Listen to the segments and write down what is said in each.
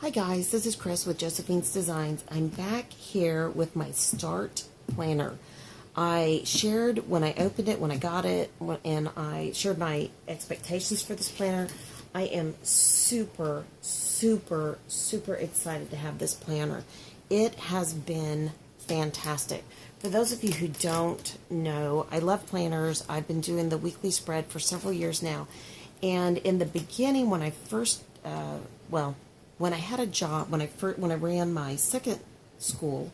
Hi guys, this is Chris with Josephine's Designs. I'm back here with my Start Planner. I shared when I opened it, when I got it, and I shared my expectations for this planner. I am super excited to have this planner. It has been fantastic. For those of you who don't know, I love planners. I've been doing the weekly spread for several years now. And in the beginning, when I first, when I had a job, when I ran my second school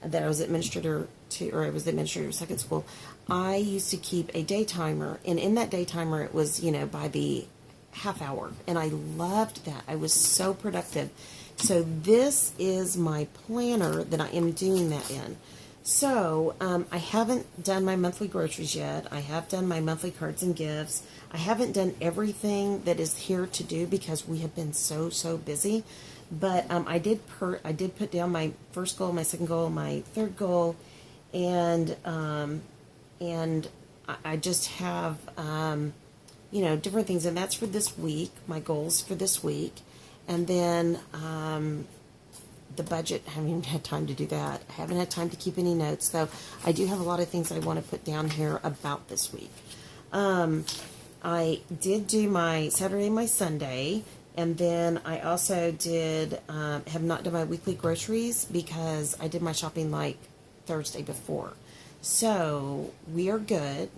that I was administrator to, or I was the administrator of second school, I used to keep a day timer, and in that day timer it was, by the half hour, and I loved that. I was so productive. So this is my planner that I am doing that in. So I haven't done my monthly groceries yet. I have done my monthly cards and gifts. I haven't done everything that is here to do because we have been so busy. But I did put down my first goal, my second goal, my third goal, and I just have different things, and that's for this week. My goals for this week, and then the budget, I haven't had time to do that. I haven't had time to keep any notes, though I do have a lot of things I want to put down here about this week. I did do my Saturday and my Sunday, and then I also did, have not done my weekly groceries because I did my shopping like Thursday before. So we are good,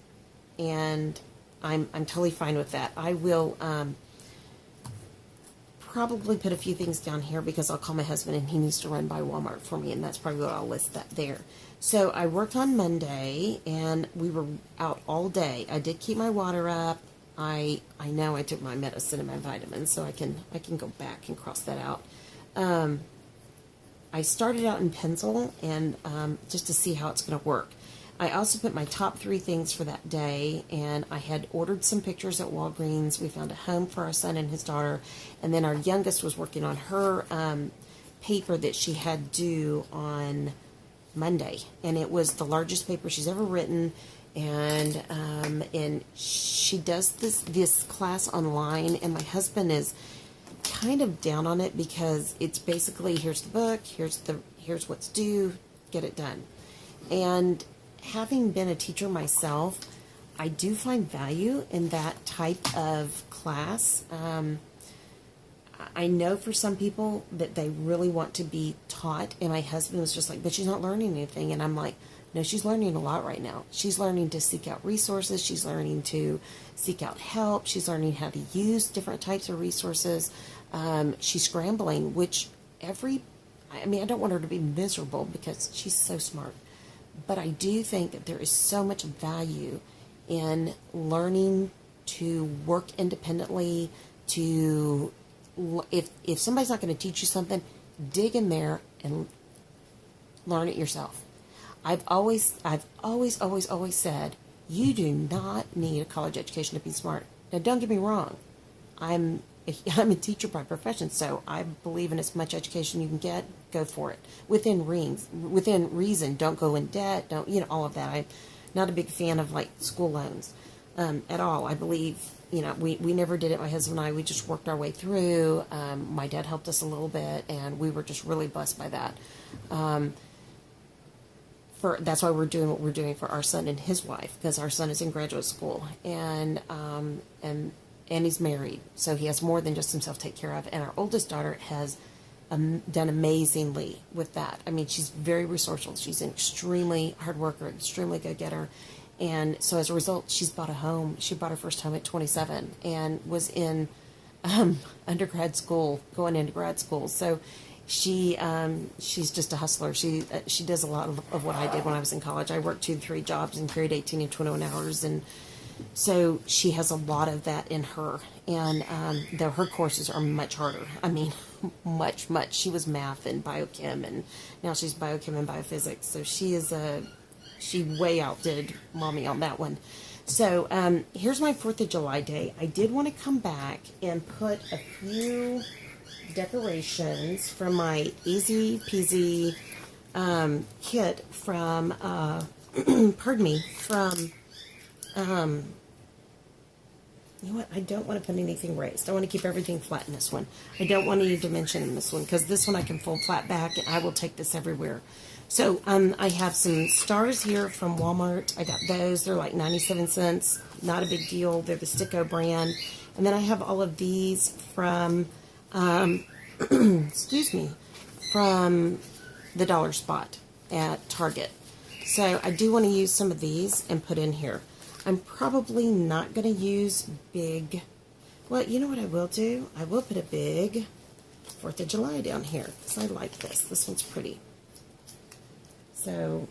and I'm totally fine with that. I will probably put a few things down here because I'll call my husband and he needs to run by Walmart for me, and that's probably what I'll list that there. So I worked on Monday and we were out all day. I did keep my water up. I know I took my medicine and my vitamins, so I can go back and cross that out. I started out in pencil and just to see how it's going to work. I also put my top 3 things for that day, and I had ordered some pictures at Walgreens. We found a home for our son and his daughter, and then our youngest was working on her paper that she had due on Monday, and it was the largest paper she's ever written, and she does this class online, and my husband is kind of down on it because it's basically, here's the book, here's what's due, get it done. And having been a teacher myself, I do find value in that type of class. I know for some people that they really want to be taught, and my husband was just like, but she's not learning anything. And I'm like, no, she's learning a lot right now. She's learning to seek out resources. She's learning to seek out help. She's learning how to use different types of resources. She's scrambling, I don't want her to be miserable because she's so smart. But I do think that there is so much value in learning to work independently, if somebody's not going to teach you something, dig in there and learn it yourself. I've always said, you do not need a college education to be smart. Now, don't get me wrong. I'm a teacher by profession, so I believe in as much education you can get, go for it. Within reason, don't go in debt, all of that. I'm not a big fan of like school loans at all. I believe, we never did it, my husband and I, we just worked our way through. My dad helped us a little bit, and we were just really blessed by that. That's why we're doing what we're doing for our son and his wife, because our son is in graduate school, and he's married, so he has more than just himself to take care of. And our oldest daughter has done amazingly with that. I mean, she's very resourceful. She's an extremely hard worker, extremely go-getter. And so as a result, she's bought a home. She bought her first home at 27 and was in undergrad school, going into grad school. So she's just a hustler. She does a lot of what I did when I was in college. I worked 2 to 3 jobs and carried 18 and 21 hours, and so she has a lot of that in her, and though her courses are much harder. I mean, much. She was math and biochem, and now she's biochem and biophysics. So she way outdid mommy on that one. So here's my 4th of July day. I did want to come back and put a few decorations from my Easy Peasy kit from, pardon me, from You know what? I don't want to put anything raised. I want to keep everything flat in this one. I don't want any dimension in this one because this one I can fold flat back and I will take this everywhere. So I have some stars here from Walmart. I got those. They're like 97 cents. Not a big deal. They're the Sticko brand. And then I have all of these from, excuse me, from the Dollar Spot at Target. So I do want to use some of these and put in here. I'm probably not going to use big, well, you know what I will do? I will put a big 4th of July down here because I like this. This one's pretty. So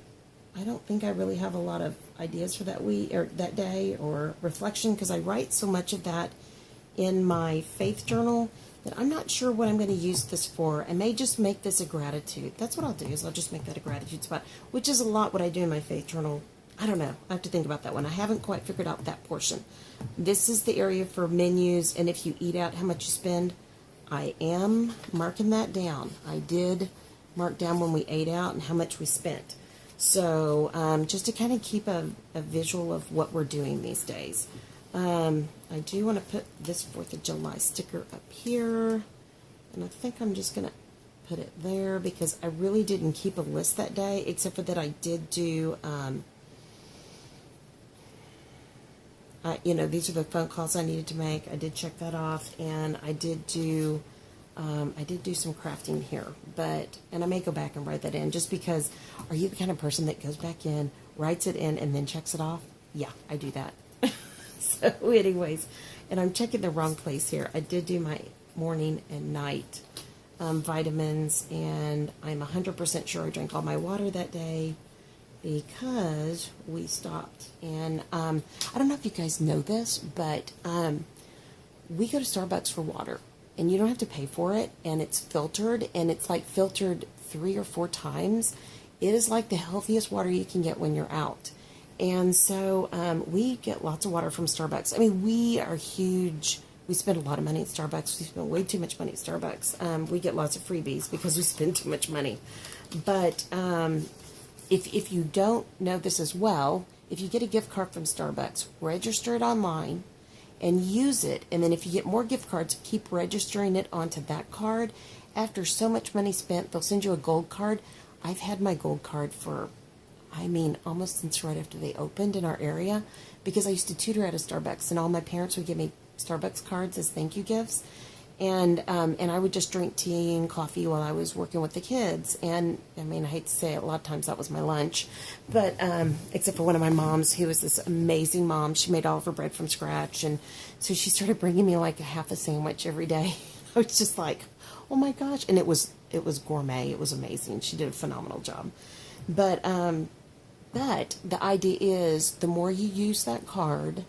I don't think I really have a lot of ideas for that week or that day or reflection because I write so much of that in my faith journal that I'm not sure what I'm going to use this for. I may just make this a gratitude. That's what I'll do, is I'll just make that a gratitude spot, which is a lot what I do in my faith journal. I don't know. I have to think about that one. I haven't quite figured out that portion. This is the area for menus, and if you eat out, how much you spend. I am marking that down. I did mark down when we ate out and how much we spent. So just to kind of keep a visual of what we're doing these days. I do want to put this 4th of July sticker up here, and I think I'm just going to put it there because I really didn't keep a list that day, except for that I did do, you know, these are the phone calls I needed to make. I did check that off, and I did do some crafting here, and I may go back and write that in just because, are you the kind of person that goes back in, writes it in, and then checks it off? Yeah, I do that. So anyways, and I'm checking the wrong place here. I did do my morning and night vitamins, and I'm 100% sure I drank all my water that day because we stopped. And I don't know if you guys know this, but we go to Starbucks for water, and you don't have to pay for it, and it's filtered, and it's like filtered 3 or 4 times. It is like the healthiest water you can get when you're out. And so we get lots of water from Starbucks. I mean, we are huge. We spend a lot of money at Starbucks. We spend way too much money at Starbucks. We get lots of freebies because we spend too much money. But if you don't know this as well, if you get a gift card from Starbucks, register it online and use it. And then if you get more gift cards, keep registering it onto that card. After so much money spent, they'll send you a gold card. I've had my gold card for, I mean, almost since right after they opened in our area, because I used to tutor at a Starbucks, and all my parents would give me Starbucks cards as thank you gifts, and I would just drink tea and coffee while I was working with the kids. And I mean, I hate to say it, a lot of times that was my lunch, but except for one of my moms, who was this amazing mom. She made all of her bread from scratch, and so she started bringing me like a half a sandwich every day. I was just like, oh my gosh, and it was gourmet. It was amazing. She did a phenomenal job, but the idea is the more you use that card,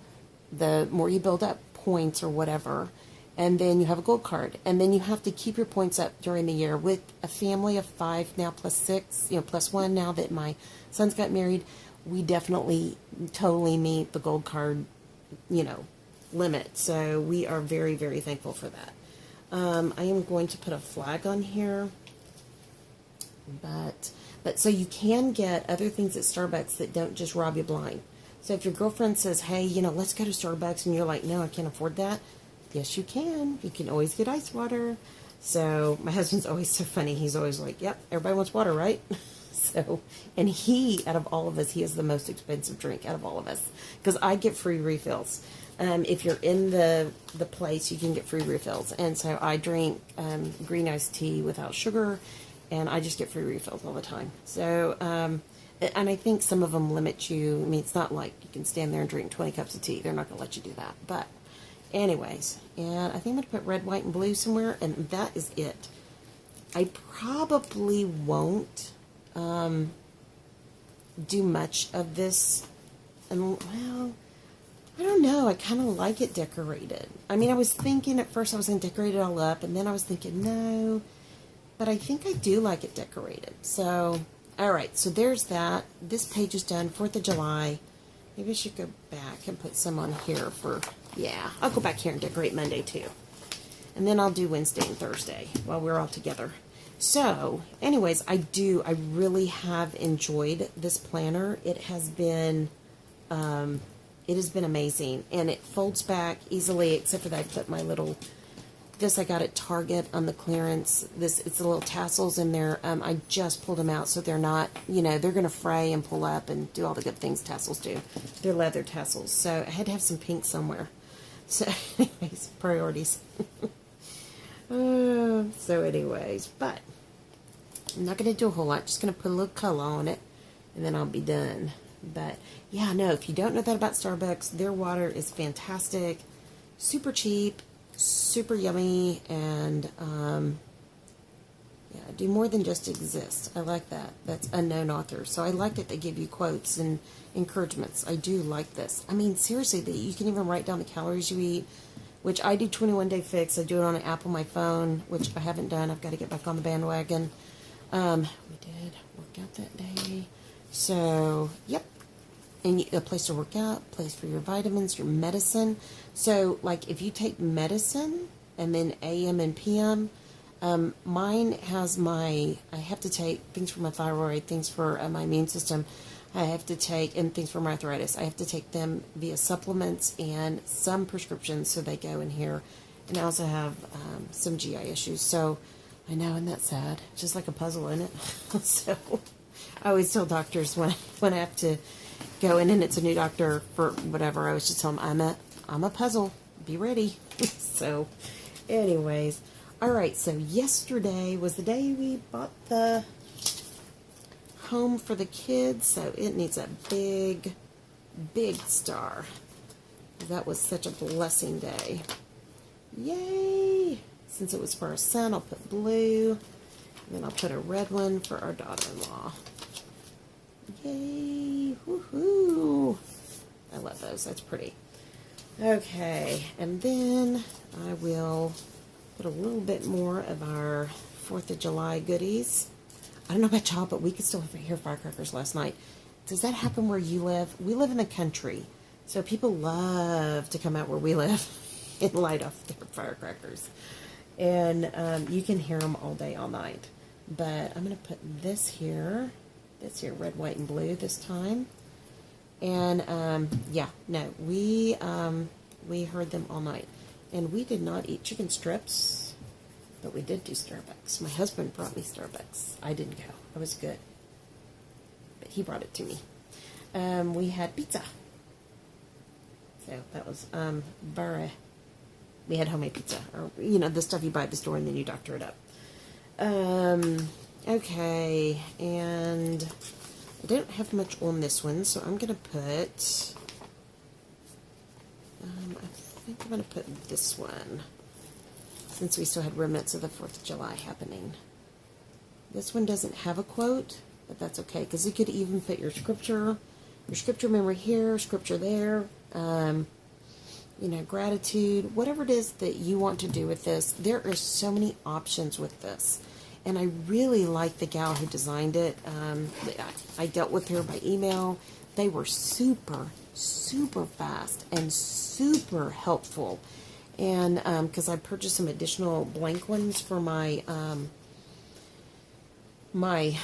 the more you build up points or whatever, and then you have a gold card, and then you have to keep your points up during the year. With a family of 5 now, plus 6, plus 1 now that my son's got married, we definitely totally meet the gold card, limit. So we are very, very thankful for that. I am going to put a flag on here, but so you can get other things at Starbucks that don't just rob you blind. So if your girlfriend says, hey, let's go to Starbucks, and you're like, no, I can't afford that. Yes, you can. You can always get ice water. So my husband's always so funny. He's always like, yep, everybody wants water, right? So, and out of all of us, he has the most expensive drink out of all of us, because I get free refills. If you're in the place, you can get free refills. And so I drink green iced tea without sugar, and I just get free refills all the time. So, and I think some of them limit you. I mean, it's not like you can stand there and drink 20 cups of tea. They're not going to let you do that. But anyways, and I think I'm going to put red, white, and blue somewhere, and that is it. I probably won't do much of this. And, well, I don't know. I kind of like it decorated. I mean, I was thinking at first I was going to decorate it all up, and then I was thinking, no. But I think I do like it decorated. So, all right. So there's that. This page is done. 4th of July. Maybe I should go back and put some on here for, yeah. I'll go back here and decorate Monday, too. And then I'll do Wednesday and Thursday while we're all together. So, anyways, I really have enjoyed this planner. It has been, It has been amazing, and it folds back easily, except for that I put my little, this I got at Target on the clearance. It's the little tassels in there. I just pulled them out so they're not, they're going to fray and pull up and do all the good things tassels do. They're leather tassels, so I had to have some pink somewhere. So anyways, priorities. So anyways, but I'm not going to do a whole lot. Just going to put a little color on it, and then I'll be done. But yeah, no, if you don't know that about Starbucks, their water is fantastic, super cheap, super yummy, and yeah, do more than just exist. I like that. That's unknown author. So I like that they give you quotes and encouragements. I do like this. I mean, seriously, that you can even write down the calories you eat, which I do 21-day fix. I do it on an app on my phone, which I haven't done. I've got to get back on the bandwagon. We did work out that day. So, yep. And a place to work out, place for your vitamins, your medicine. So, like, if you take medicine and then AM and PM, mine has I have to take things for my thyroid, things for my immune system. I have to take, and things for my arthritis. I have to take them via supplements and some prescriptions, so they go in here. And I also have some GI issues. So, I know, and that's sad. Just like a puzzle, isn't it? So, I always tell doctors when I have to go in and it's a new doctor for whatever, I always just tell them I'm a puzzle. Be ready. So, anyways, all right. So yesterday was the day we bought the home for the kids. So it needs a big, big star. That was such a blessing day. Yay! Since it was for our son, I'll put blue. And then I'll put a red one for our daughter-in-law. Yay! Woohoo! I love those. That's pretty. Okay, and then I will put a little bit more of our 4th of July goodies. I don't know about y'all, but we could still hear firecrackers last night. Does that happen where you live? We live in the country, so people love to come out where we live and light off their firecrackers. And you can hear them all day, all night. But I'm going to put this here, red, white, and blue this time. And, yeah, no, we heard them all night. And we did not eat chicken strips, but we did do Starbucks. My husband brought me Starbucks. I didn't go. I was good. But he brought it to me. We had pizza. So that was, we had homemade pizza. Or, the stuff you buy at the store and then you doctor it up. Okay, and I don't have much on this one, so I'm going to put, I think I'm going to put this one, since we still had remnants of the 4th of July happening. This one doesn't have a quote, but that's okay, because you could even put your scripture memory here, scripture there, gratitude, whatever it is that you want to do with this. There are so many options with this. And I really like the gal who designed it. I dealt with her by email. They were super, super fast and super helpful. And because I purchased some additional blank ones for my my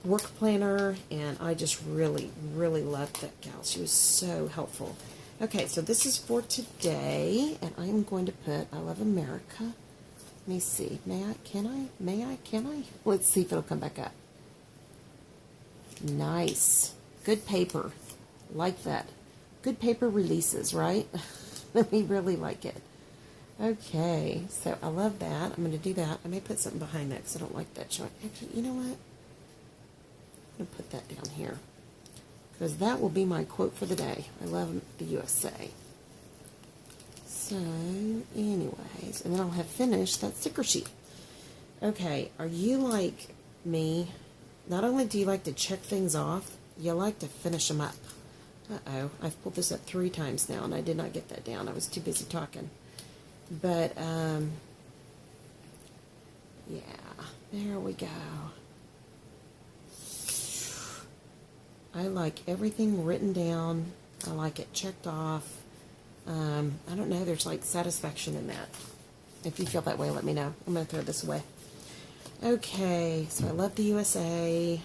work planner, and I just really, really loved that gal. She was so helpful. Okay, so this is for today, and I'm going to put I Love America. Let me see. Can I? Let's see if it'll come back up. Nice. Good paper. Like that. Good paper releases, right? We really like it. Okay, so I love that. I'm going to do that. I may put something behind that because I don't like that showing. Actually, you know what? I'm going to put that down here, because that will be my quote for the day. I love the USA. So, anyways, and then I'll have finished that sticker sheet. Okay, are you like me? Not only do you like to check things off, you like to finish them up. Uh-oh, I've pulled this up 3 times now, and I did not get that down. I was too busy talking. But, yeah, there we go. I like everything written down. I like it checked off. I don't know, there's like satisfaction in that. If you feel that way, let me know. I'm going to throw this away. Okay, so I love the USA.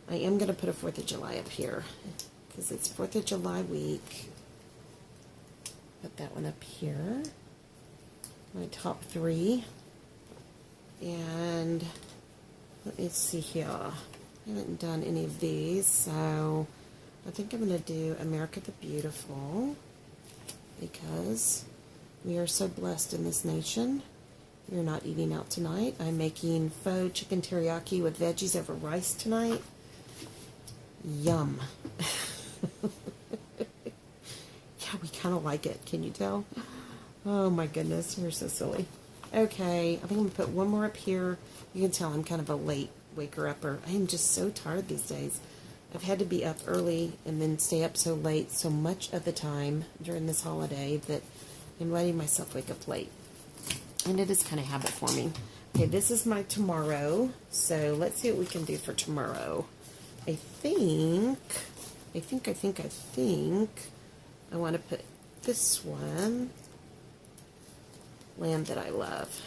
I am going to put a 4th of July up here, because it's 4th of July week. Put that one up here. My top 3. And let me see here. I haven't done any of these, so I think I'm going to do America the Beautiful, because we are so blessed in this nation. We are not eating out tonight. I'm making faux chicken teriyaki with veggies over rice tonight. Yum. Yeah, we kind of like it. Can you tell? Oh my goodness, we're so silly. Okay, I think I'm going to put one more up here. You can tell I'm kind of a late waker-upper. I am just so tired these days. I've had to be up early and then stay up so late so much of the time during this holiday that I'm letting myself wake up late. And it is kind of habit forming. Okay, this is my tomorrow. So let's see what we can do for tomorrow. I think I want to put this one, Land That I Love.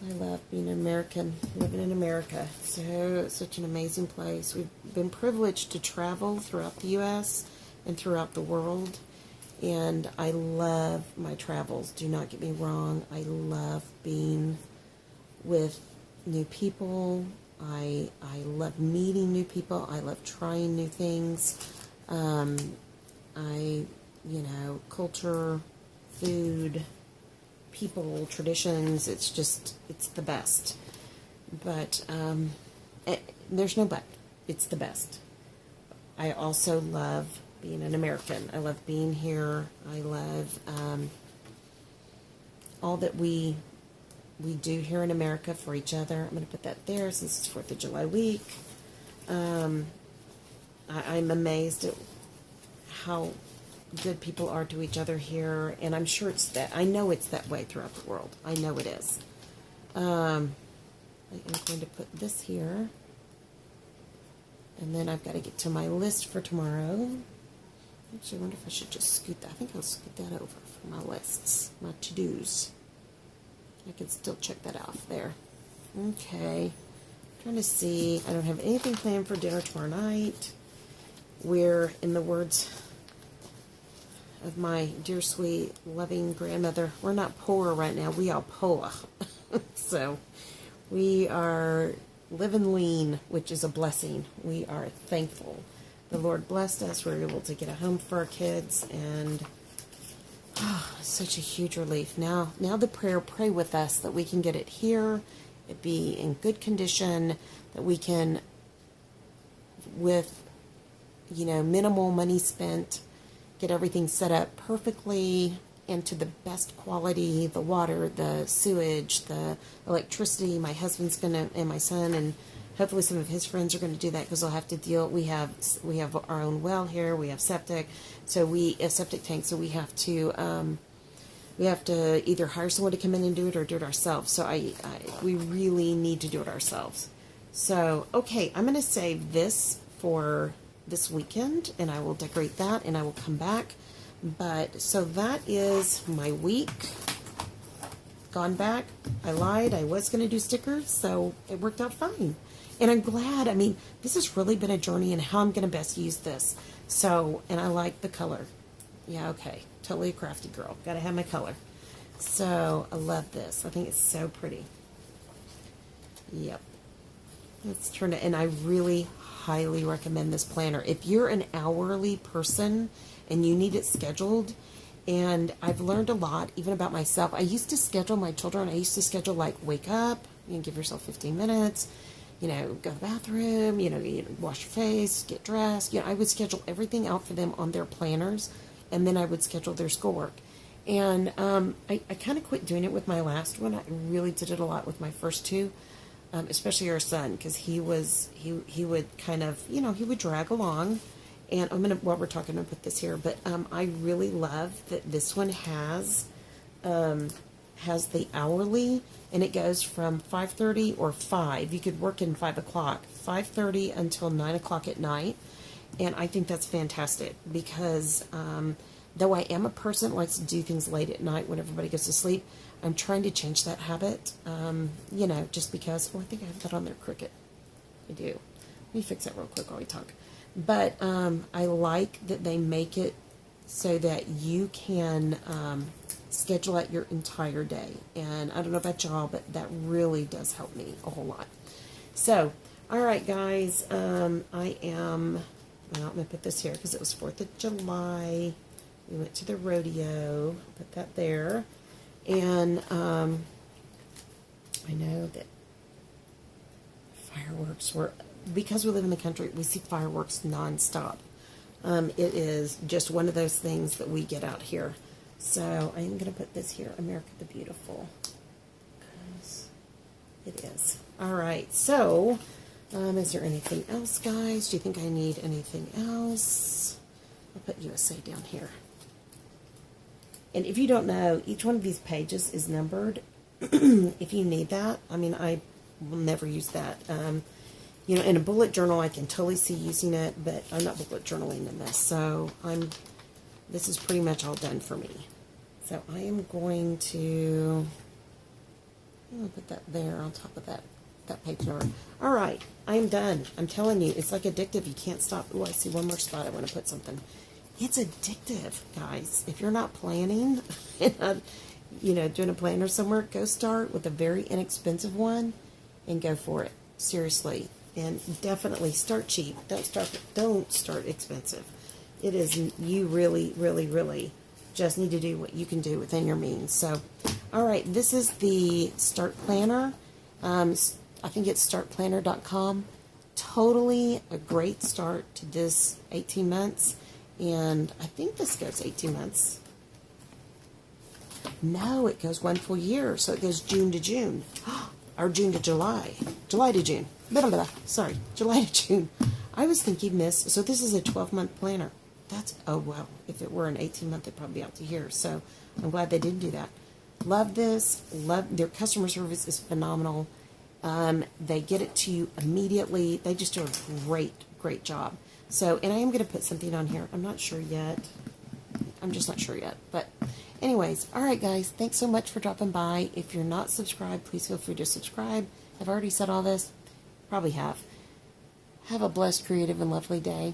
I love being an American, living in America. So it's such an amazing place. We've been privileged to travel throughout the U.S. and throughout the world. And I love my travels. Do not get me wrong. I love being with new people. I love meeting new people. I love trying new things. Culture, food, people, traditions, it's the best. But there's no but. It's the best. I also love being an American. I love being here. I love all that we do here in America for each other. I'm going to put that there since it's 4th of July week. I'm amazed at how good people are to each other here, and I'm sure I know it's that way throughout the world. I know it is. I am going to put this here, and then I've got to get to my list for tomorrow. Actually, I wonder if I should just scoot that. I think I'll scoot that over for my lists, my to-dos. I can still check that off there. Okay. Trying to see. I don't have anything planned for dinner tomorrow night. We're, in the words of my dear, sweet, loving grandmother, we're not poor right now. We are poor. So we are living lean, which is a blessing. We are thankful. The Lord blessed us. We're able to get a home for our kids, and such a huge relief. Now the prayer, pray with us that we can get it here, it be in good condition, that we can, with minimal money spent, get everything set up perfectly and to the best quality, the water, the sewage, the electricity. My husband's and my son, and hopefully some of his friends are going to do that, because they'll have to deal. We have our own well here. We have septic, a septic tank. So we have to either hire someone to come in and do it or do it ourselves. So we really need to do it ourselves. So okay, I'm going to save this for this weekend, and I will decorate that, and I will come back. But so that is my week gone back. I lied. I was going to do stickers, so it worked out fine. And I'm glad. I mean, this has really been a journey in how I'm going to best use this. So, and I like the color. Yeah, okay. Totally a crafty girl. Got to have my color. So, I love this. I think it's so pretty. Yep. Let's turn it, and I really highly recommend this planner. If you're an hourly person and you need it scheduled, and I've learned a lot even about myself. I used to schedule my children. I used to schedule like wake up, give yourself 15 minutes, go to the bathroom, wash your face, get dressed. I would schedule everything out for them on their planners, and then I would schedule their schoolwork. And I kind of quit doing it with my last one. I really did it a lot with my first two. Especially our son, because he would kind of, he would drag along. And while we're talking, I'm going to put this here, but I really love that this one has the hourly, and it goes from 5:30 or 5. You could work in 5 o'clock, 5:30 until 9 o'clock at night. And I think that's fantastic, because though I am a person that likes to do things late at night when everybody goes to sleep, I'm trying to change that habit, just because, I think I have that on there crooked. I do. Let me fix that real quick while we talk. But I like that they make it so that you can schedule out your entire day. And I don't know about y'all, but that really does help me a whole lot. So, all right, guys, I'm going to put this here because it was 4th of July. We went to the rodeo. Put that there. And I know that fireworks were, because we live in the country, we see fireworks nonstop. It is just one of those things that we get out here. So I'm going to put this here, America the Beautiful. Because it is. All right, so is there anything else, guys? Do you think I need anything else? I'll put USA down here. And if you don't know, each one of these pages is numbered. If you need that, I mean, I will never use that. You know, in a bullet journal, I can totally see using it, but I'm not bullet journaling in this. So this is pretty much all done for me. So I am going to, I'm going to put that there on top of that page number. All right, I'm done. I'm telling you, it's like addictive. You can't stop. Oh, I see one more spot. I want to put something. It's addictive, guys. If you're not planning, you know, doing a planner somewhere, go start with a very inexpensive one and go for it. Seriously. And definitely start cheap. Don't start expensive. It is, you really, really, really just need to do what you can do within your means. So, all right, this is the Start Planner. I think it's startplanner.com. Totally a great start to this 18 months. And I think this goes 18 months. No, it goes 1 full year. So it goes June to June. Or June to July. July to June. Sorry, July to June. I was thinking this. So this is a 12-month planner. That's, oh, well, if it were an 18-month, it'd probably be out to here. So I'm glad they didn't do that. Love this. Love their customer service is phenomenal. They get it to you immediately. They just do a great, great job. So, and I am going to put something on here. I'm not sure yet. I'm just not sure yet. But anyways, all right, guys. Thanks so much for dropping by. If you're not subscribed, please feel free to subscribe. I've already said all this. Probably have. Have a blessed, creative, and lovely day.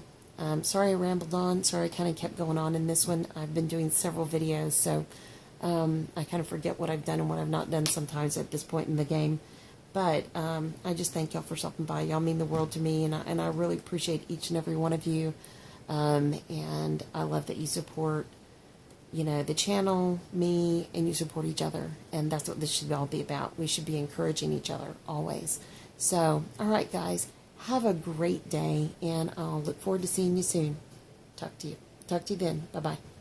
Sorry I rambled on. Sorry I kind of kept going on in this one. I've been doing several videos, so I kind of forget what I've done and what I've not done sometimes at this point in the game. But I just thank y'all for stopping by. Y'all mean the world to me, and I really appreciate each and every one of you. And I love that you support, you know, the channel, me, and you support each other. And that's what this should all be about. We should be encouraging each other always. So, all right, guys, have a great day, and I'll look forward to seeing you soon. Talk to you then. Bye-bye.